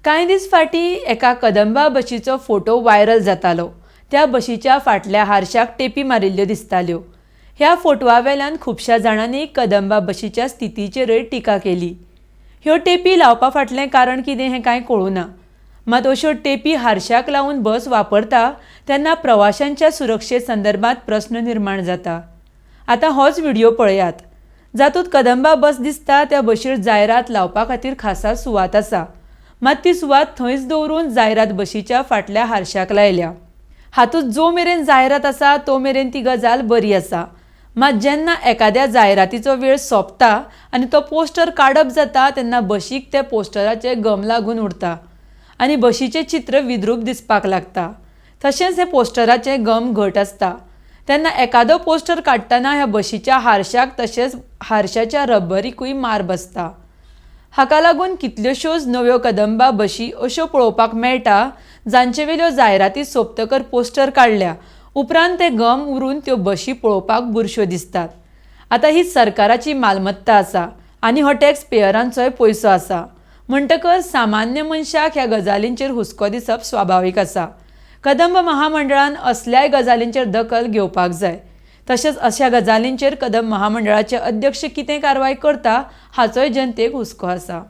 कांय दीस फाटीं एका कदंबा बशीचो फोटो व्हायरल जातालो। त्या बशीच्या फाटल्या हारशाक टेपी मारिल्ल्यो दिसताल्यो। ह्या फोटवा वेल्यान खुबश्या जाणांनी कदंबा बशीच्या स्थितीचेरय टिका केली। ह्यो टेपी लावपा फाटलें कारण कितें हें कांय कळुना। मात अश्यो टेपी हारशाक लावन बस वापरता तेन्ना प्रवाशांच्या सुरक्षे संदर्भात प्रस्न निर्माण जाता। आतां होच व्हिडिओ पळयात, जातूंत कदंबा बस दिसता त्या बशीर जायरात लावपा खातीर खासा सुवात आसा। मात ती सुवात थंयच दवरून जायरात बशीच्या फाटल्या हारशाक लायल्या। हातूंत जो मेरेन जायरात आसा तो मेरेन ती गजाल बरी आसा। मात जेन्ना एकाद्या जायरातीचो वेळ सोंपता आनी तो पोस्टर काडप जाता तेन्ना बशीक त्या पोस्टराचे गम लागून उरता आनी बशीचें चित्र विद्रूप दिसपाक लागता। तशेंच हे पोस्टराचे गम घट आसता। तेन्ना एकादो पोस्टर काडटना ह्या बशीच्या हारशाक तशेंच हारशाच्या रबरीकूय मार बसता। हाका लागून कितल्योश्योच नव्यो कदंबा बशी अश्यो पळोवपाक मेळटा जांचे वेल्यो जायराती सोंपतकर पोस्टर काडल्या उपरांत ते गम उरून त्यो बशी पळोवपाक बुरश्यो दिसतात। आतां ही सरकाराची मालमत्ता आसा आनी हो टॅक्स पेयरांचोय पयसो आसा। म्हणटकर सामान्य मनशाक ह्या गजालींचेर हुस्को दिसप स्वाभावीक आसा। कदंबा महामंडळान असल्याय गजालींचेर दखल घेवपाक जाय। तशेंच अशा गजालींचेर कदंबा महामंडळाचे अध्यक्ष कितें कारवाय करता हाचोय जनतेक हुस्को आसा।